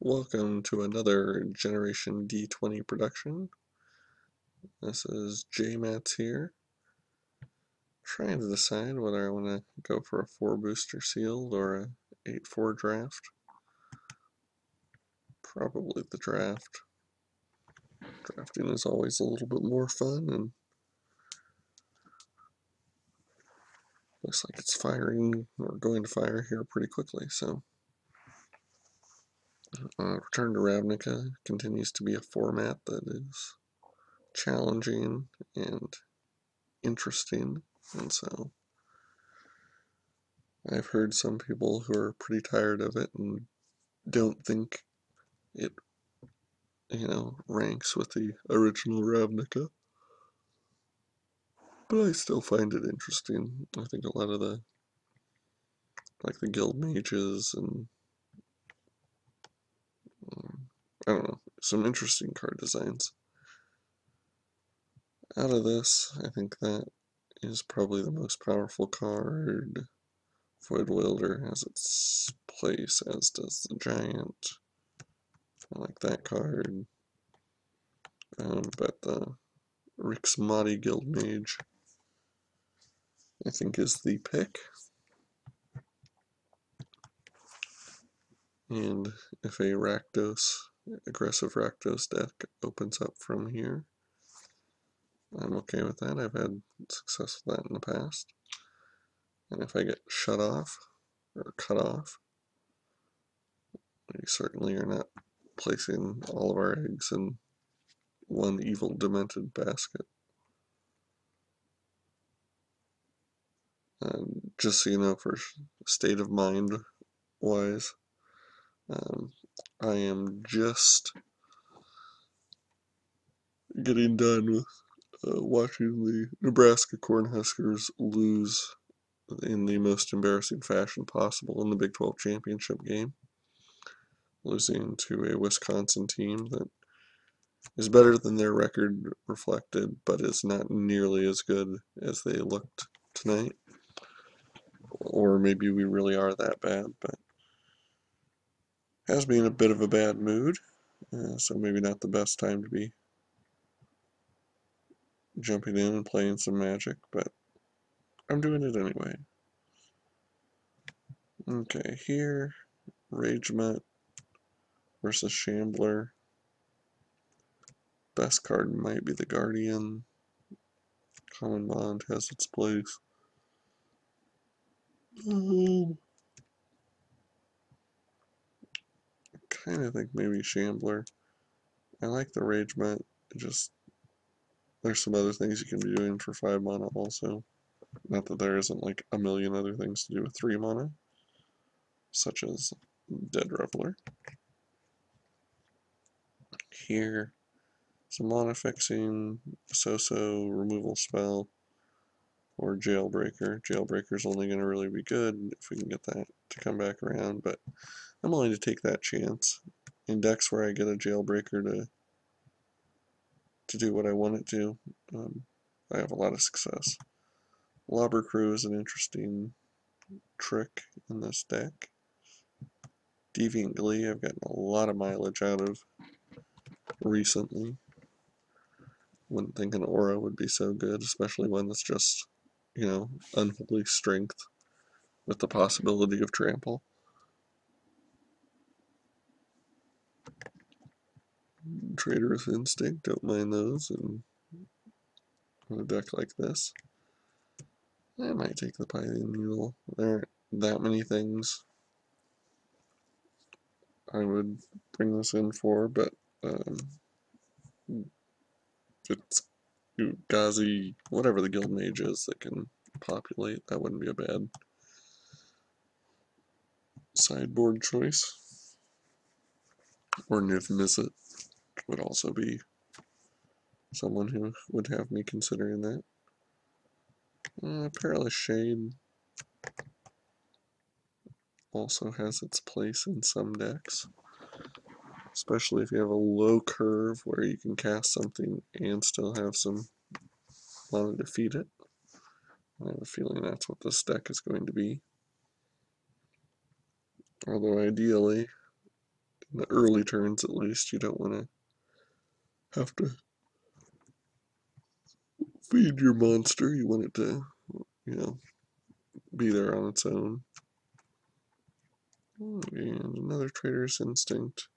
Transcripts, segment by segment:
Welcome to another Generation D20 production. This is JMats here, trying to decide whether I want to go for a 4 booster sealed or a 8-4 draft. Probably the draft. Drafting is always a little bit more fun, and looks like it's firing or going to fire here pretty quickly. So, Return to Ravnica continues to be a format that is challenging and interesting, and so I've heard some people who are pretty tired of it and don't think it, ranks with the original Ravnica. But I still find it interesting. I think a lot of the guild mages and, I don't know, some interesting card designs. Out of this, I think that is probably the most powerful card. Void Wielder has its place, as does the Giant. I like that card. But the Rixmati Guild Mage, I think, is the pick. And if a aggressive Rakdos deck opens up from here, I'm okay with that. I've had success with that in the past. And if I get shut off or cut off, we certainly are not placing all of our eggs in one evil demented basket. Just so you know, for state of mind wise, I am just getting done with watching the Nebraska Cornhuskers lose in the most embarrassing fashion possible in the Big 12 championship game, losing to a Wisconsin team that is better than their record reflected, but is not nearly as good as they looked tonight. Or maybe we really are that bad, but has me in a bit of a bad mood, so maybe not the best time to be jumping in and playing some Magic, but I'm doing it anyway. Okay, here, Ragemet versus Shambler. Best card might be the Guardian. Common Bond has its place. Kind of think maybe Shambler. I like the Ragemet. Just there's some other things you can be doing for 5 mana also. Not that there isn't like a million other things to do with 3 mana, such as Dead Reveler. Here, some mana fixing, so-so removal spell, or Jailbreaker. Jailbreaker's only going to really be good if we can get that to come back around, but I'm willing to take that chance. In decks where I get a Jailbreaker to do what I want it to, I have a lot of success. Lobber Crew is an interesting trick in this deck. Deviant Glee I've gotten a lot of mileage out of recently. Wouldn't think an aura would be so good, especially one that's just, unholy strength with the possibility of trample. Traitorous Instinct, don't mind those, and on a deck like this, I might take the Python Mule. There aren't that many things I would bring this in for, but it's Gazi, whatever the guild mage is that can populate, that wouldn't be a bad sideboard choice. Or Niv Mizzet would also be someone who would have me considering that. Perilous Shade also has its place in some decks, especially if you have a low curve where you can cast something and still have some mana to defeat it. I have a feeling that's what this deck is going to be. Although ideally, In the early turns at least, you don't want to have to feed your monster. You want it to, you know, be there on its own. And another Trader's Instinct.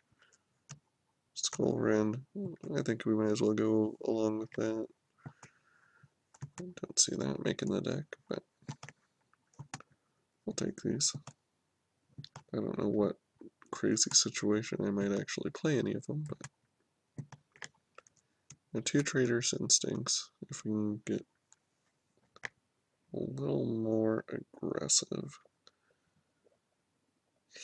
Skull Rend. I think we might as well go along with that. I don't see that making the deck, but I'll take these. I don't know what crazy situation I might actually play any of them, but two Trader's Instincts, if we can get a little more aggressive.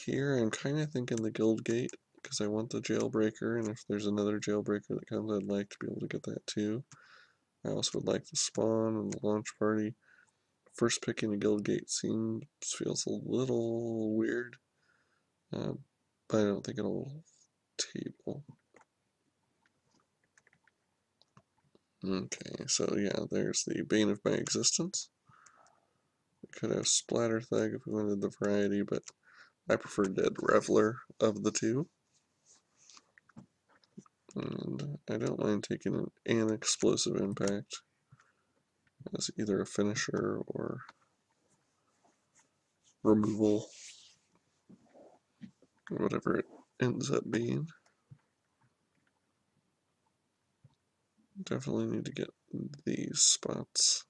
Here I'm kind of thinking the Guild Gate, because I want the Jailbreaker, and if there's another Jailbreaker that comes, I'd like to be able to get that too. I also would like the Spawn and the Launch Party. First picking a Guild Gate feels a little weird, but I don't think it'll table. Okay, so yeah, there's the Bane of My Existence. We could have Splatter Thug if we wanted the variety, but I prefer Dead Reveler of the two. And I don't mind taking an explosive impact as either a finisher or removal, or whatever it ends up being. Definitely need to get these spots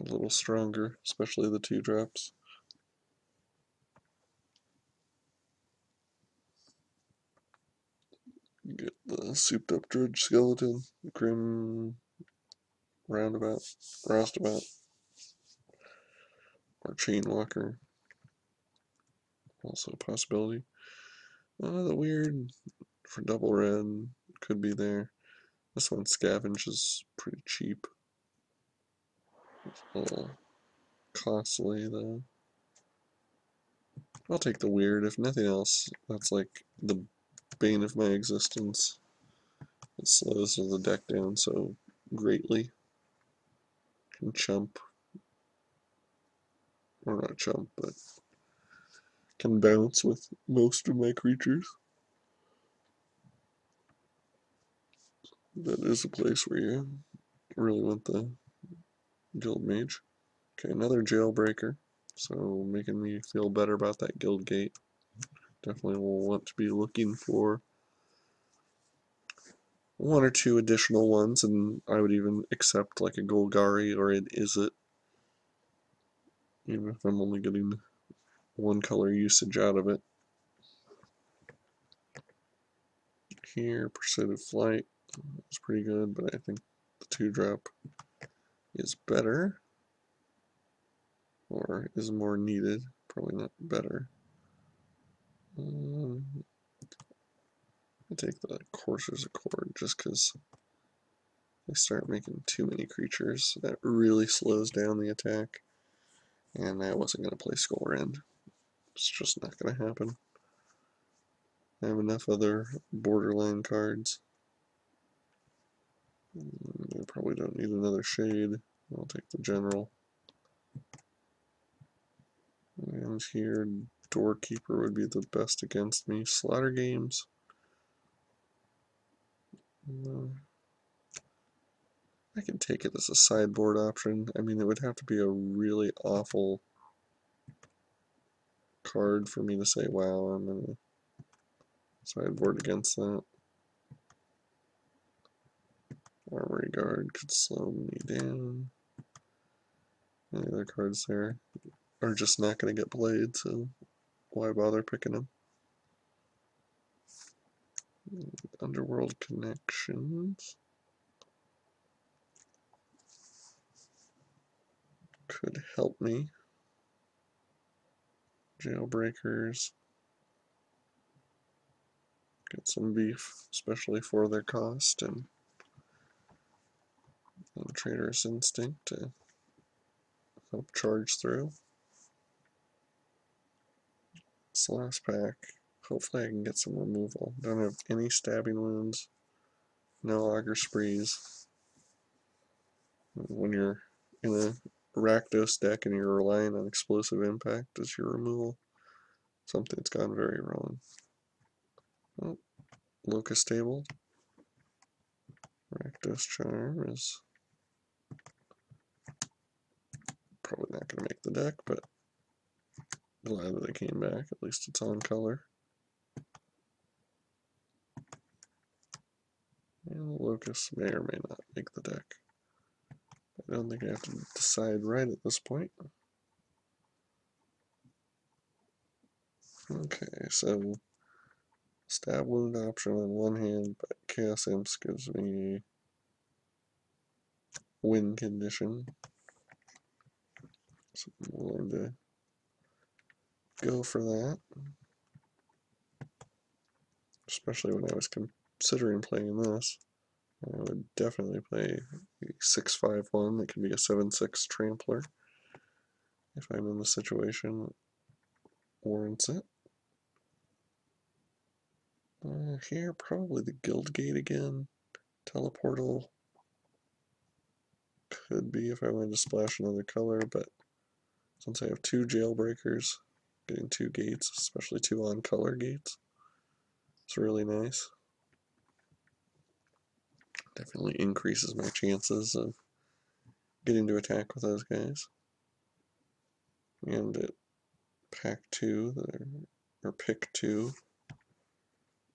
a little stronger, especially the 2-drops. Get the souped up Dredge Skeleton, Grim Roustabout, or Chainwalker. Also a possibility. The weird for double red could be there. This one Scavenge is pretty cheap. It's a little costly though. I'll take the weird, if nothing else. That's like the bane of my existence. It slows the deck down so greatly. Can chump, or not chump, but can bounce with most of my creatures. That is a place where you really want the Guild Mage. Okay, another Jailbreaker, so making me feel better about that Guild Gate. Definitely will want to be looking for one or two additional ones, and I would even accept like a Golgari or an Izzet, even if I'm only getting one color usage out of it. Here, Pursuit of Flight is pretty good, but I think the 2-drop is better, or is more needed, probably not better. I take the Courser's Accord just because they start making too many creatures. That really slows down the attack, and I wasn't going to play Skull Rend. It's just not going to happen. I have enough other borderline cards. I probably don't need another Shade. I'll take the General. And here, Doorkeeper would be the best against me. Slaughter Games. I can take it as a sideboard option. I mean, it would have to be a really awful card for me to say, wow, I'm going to sideboard against that. Armory Guard could slow me down. Any other cards there are just not going to get played, so why bother picking them? Underworld Connections could help me. Jailbreakers get some beef, especially for their cost, and Trader's Instinct to help charge through. This last pack, hopefully I can get some removal. Don't have any stabbing wounds, no auger sprees. When you're in a Rakdos deck and you're relying on explosive impact as your removal, Something's gone very wrong. Oh, Locust Table. Rakdos Charm is probably not going to make the deck, but glad that it came back. At least it's on color. And the Locust may or may not make the deck. I don't think I have to decide right at this point. Okay, so Stab Wound option on one hand, but Chaos Imps gives me win condition. So I'm willing to go for that. Especially when I was considering playing this. I would definitely play a 6/5/1 that can be a 7/6 trampler if I'm in the situation that warrants it. Here, probably the Guild Gate again. Teleportal could be if I wanted to splash another color, but since I have two Jailbreakers, getting two gates, especially two on-color gates, it's really nice. Definitely increases my chances of getting to attack with those guys. And at pack 2, or pick 2,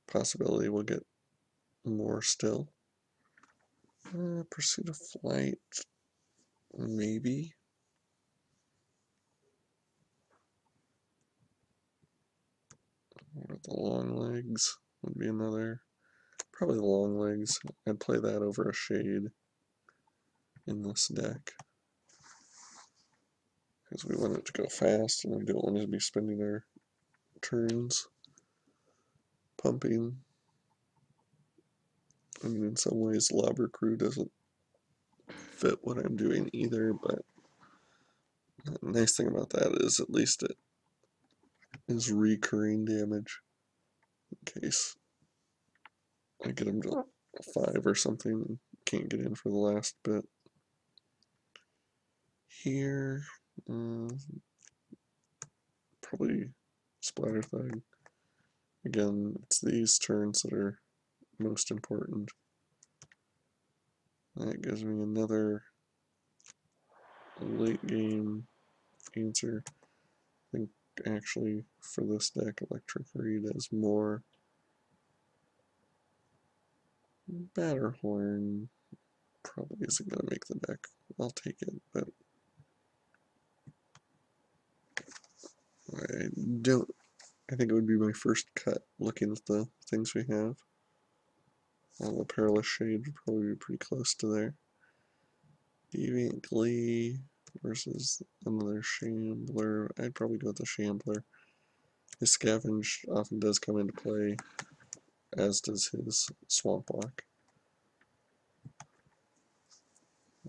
possibility we'll get more still. Pursuit of Flight, maybe. Or the Long Legs would be another. Probably the Long Legs. I'd play that over a Shade in this deck. Because we want it to go fast and we don't want to be spending our turns pumping. I mean, in some ways, Lobber Crew doesn't fit what I'm doing either, but the nice thing about that is at least it is recurring damage in case I get him to 5 or something and can't get in for the last bit. Here, probably Splatter Thug. Again, it's these turns that are most important. That gives me another late game answer. I think actually for this deck, Electric Reed has more. Batterhorn probably isn't going to make the deck. I'll take it, but I don't. I think it would be my first cut looking at the things we have. The Perilous Shade would probably be pretty close to there. Deviant Glee versus another Shambler. I'd probably go with the Shambler. His Scavenge often does come into play, as does his Swamp Walk.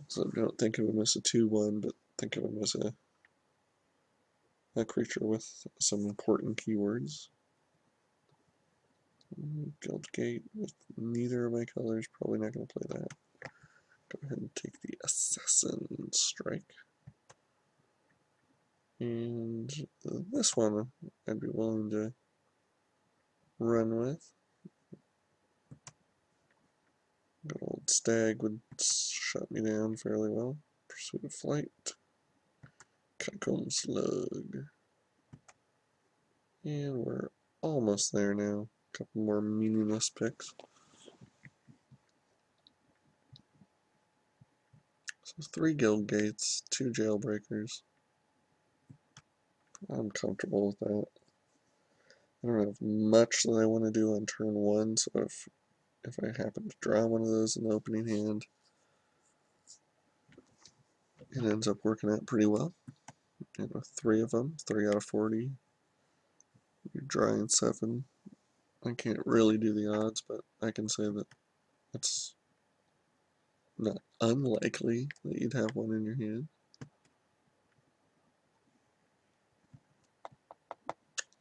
So don't think of him as a 2/1, but think of him as a creature with some important keywords. Guildgate with neither of my colors, probably not going to play that. Go ahead and take the Assassin Strike. And this one I'd be willing to run with. Good old Stag would shut me down fairly well. Pursuit of Flight. Catacomb Slug. And we're almost there now. A couple more meaningless picks. So 3 Guild Gates, 2 Jailbreakers. I'm comfortable with that. I don't have much that I want to do on turn 1, so if I happen to draw one of those in the opening hand, it ends up working out pretty well. You know, 3 of them, 3 out of 40. You're drawing 7. I can't really do the odds, but I can say that it's not unlikely that you'd have one in your hand.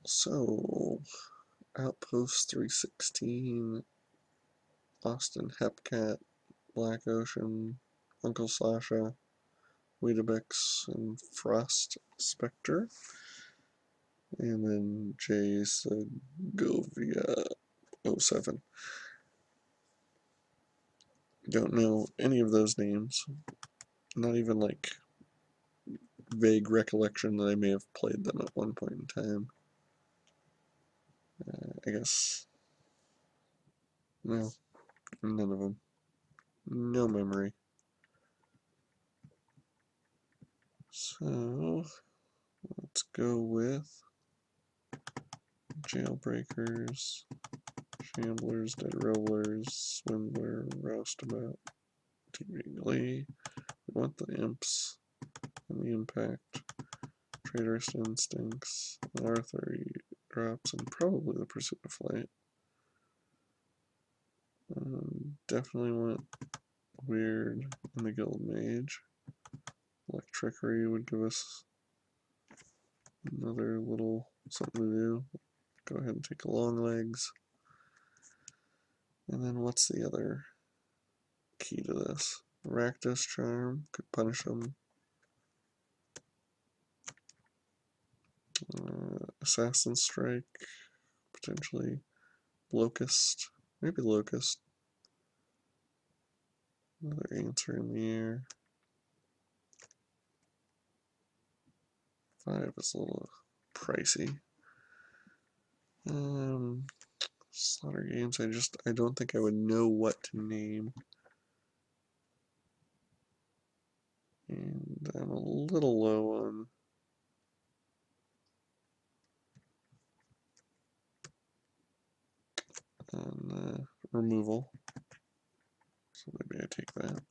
So, Outpost 316, Austin Hepcat, Black Ocean, Uncle Sasha, Weetabix, and Frost Spectre. And then J Segovia 07. Don't know any of those names. Not even like vague recollection that I may have played them at one point in time. I guess. No, none of them. No memory. So, let's go with Jailbreakers, Shamblers, Dead Rollers, Swindler, Roustabout, TV Glee. We want the Imps and the Impact, Traitorous Instincts, the R30 drops, and probably the Pursuit of Flight. Definitely want Weird and the Guild Mage. Electrickery would give us another little something to do. Go ahead and take Long Legs. And then what's the other key to this? Rakdos Charm could punish them. Assassin Strike, potentially. Locust, maybe Locust. Another answer in the air. 5 is a little pricey. Slaughter games, I don't think I would know what to name. And I'm a little low on removal. So maybe I take that.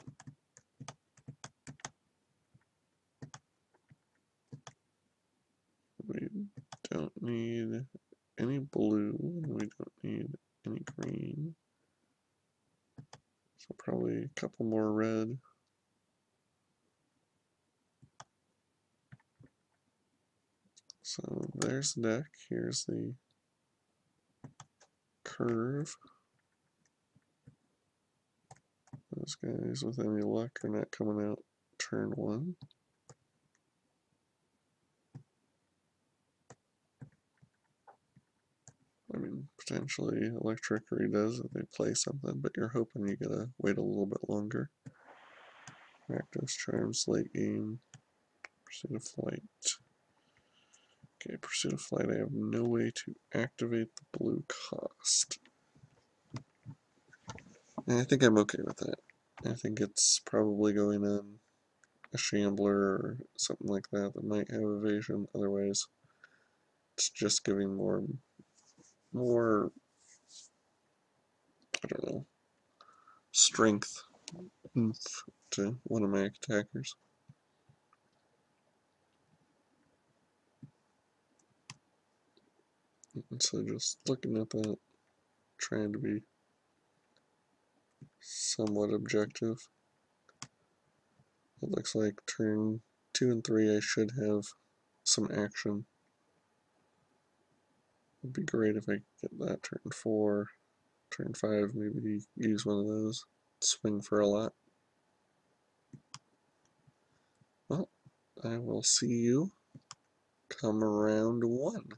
We don't need any blue, and we don't need any green. So probably a couple more red. So there's the deck. Here's the curve. Those guys, with any luck, are not coming out turn 1. I mean, potentially Electrickery does if they play something, but you're hoping you gotta wait a little bit longer. Rakdos Charms late game. Pursuit of Flight. Okay, Pursuit of Flight, I have no way to activate the blue cost. And I think I'm okay with that. I think it's probably going on a Shambler or something like that that might have evasion. Otherwise, it's just giving more, I don't know, strength to one of my attackers. And so just looking at that, trying to be somewhat objective. It looks like turn 2 and 3 I should have some action. It'd be great if I could get that turn 4, turn 5, maybe use one of those, swing for a lot. Well, I will see you come round 1.